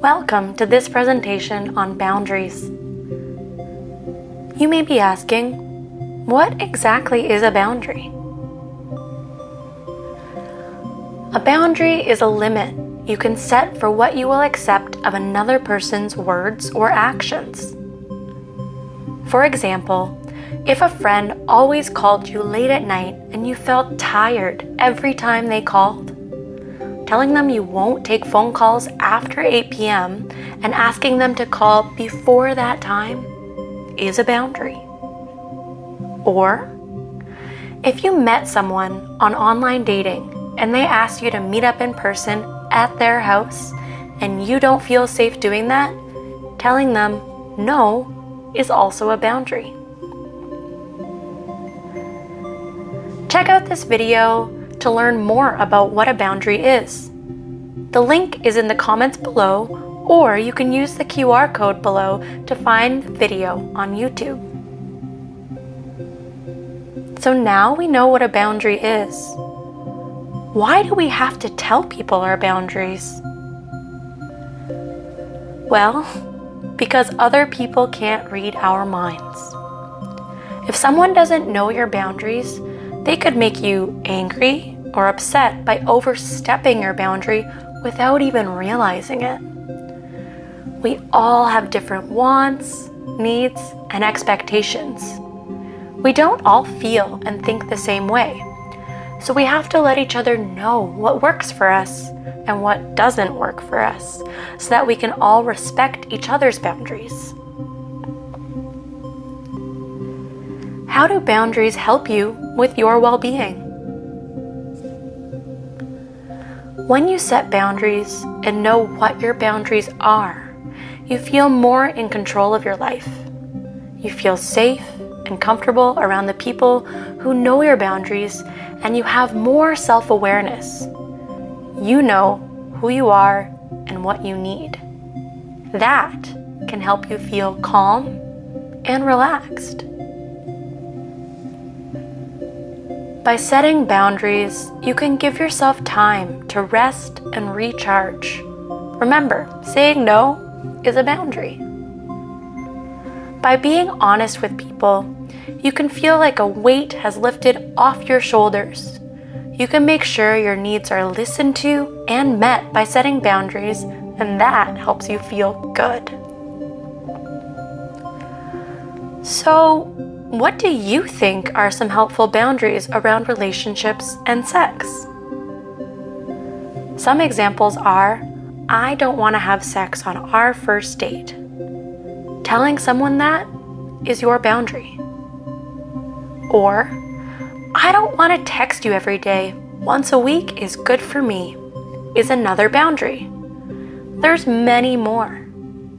Welcome to this presentation on boundaries. You may be asking, what exactly is a boundary? A boundary is a limit you can set for what you will accept of another person's words or actions. For example, if a friend always called you late at night and you felt tired every time they called, telling them you won't take phone calls after 8 p.m. and asking them to call before that time is a boundary. Or, if you met someone on online dating and they asked you to meet up in person at their house and you don't feel safe doing that, telling them no is also a boundary. Check out this video to learn more about what a boundary is. The link is in the comments below, or you can use the QR code below to find the video on YouTube. So now we know what a boundary is. Why do we have to tell people our boundaries? Well, because other people can't read our minds. If someone doesn't know your boundaries, they could make you angry or upset by overstepping your boundary without even realizing it. We all have different wants, needs, and expectations. We don't all feel and think the same way, so we have to let each other know what works for us and what doesn't work for us, so that we can all respect each other's boundaries. How do boundaries help you with your well-being? When you set boundaries and know what your boundaries are, you feel more in control of your life. You feel safe and comfortable around the people who know your boundaries, and you have more self-awareness. You know who you are and what you need. That can help you feel calm and relaxed. By setting boundaries, you can give yourself time to rest and recharge. Remember, saying no is a boundary. By being honest with people, you can feel like a weight has lifted off your shoulders. You can make sure your needs are listened to and met by setting boundaries, and that helps you feel good. So, what do you think are some helpful boundaries around relationships and sex? Some examples are, I don't want to have sex on our first date. Telling someone that is your boundary. Or, I don't want to text you every day. Once a week is good for me, is another boundary. There's many more.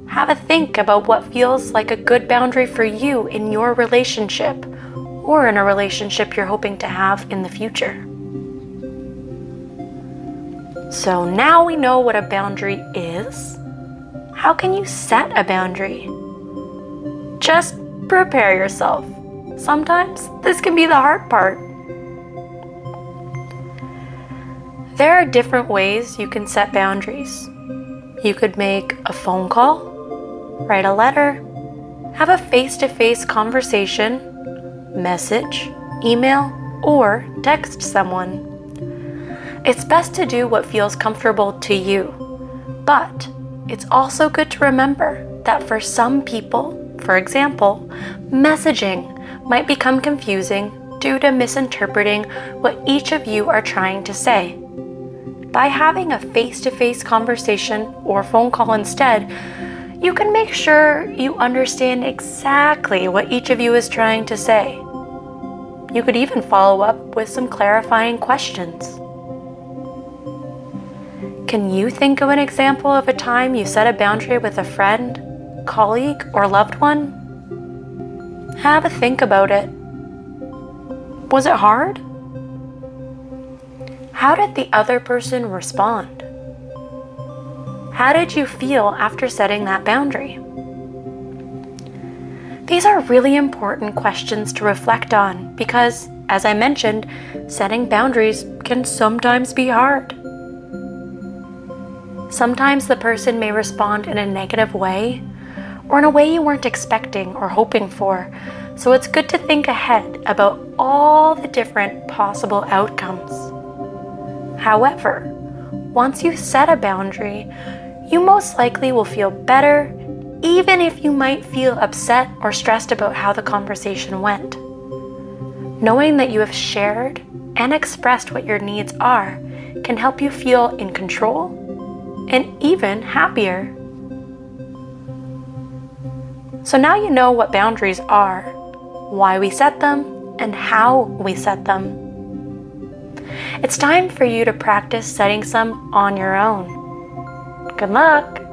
Have a think about what feels like a good boundary for you in your relationship or in a relationship you're hoping to have in the future. So now we know what a boundary is. How can you set a boundary? Just prepare yourself. Sometimes this can be the hard part. There are different ways you can set boundaries. You could make a phone call, write a letter, have a face-to-face conversation, message, email, or text someone. It's best to do what feels comfortable to you, but it's also good to remember that for some people, for example, messaging might become confusing due to misinterpreting what each of you are trying to say. By having a face-to-face conversation or phone call instead, you can make sure you understand exactly what each of you is trying to say. You could even follow up with some clarifying questions. Can you think of an example of a time you set a boundary with a friend, colleague, or loved one? Have a think about it. Was it hard? How did the other person respond? How did you feel after setting that boundary? These are really important questions to reflect on because, as I mentioned, setting boundaries can sometimes be hard. Sometimes the person may respond in a negative way or in a way you weren't expecting or hoping for, so it's good to think ahead about all the different possible outcomes. However, once you set a boundary, you most likely will feel better, even if you might feel upset or stressed about how the conversation went. Knowing that you have shared and expressed what your needs are can help you feel in control and even happier. So now you know what boundaries are, why we set them, and how we set them. It's time for you to practice setting some on your own. Good luck!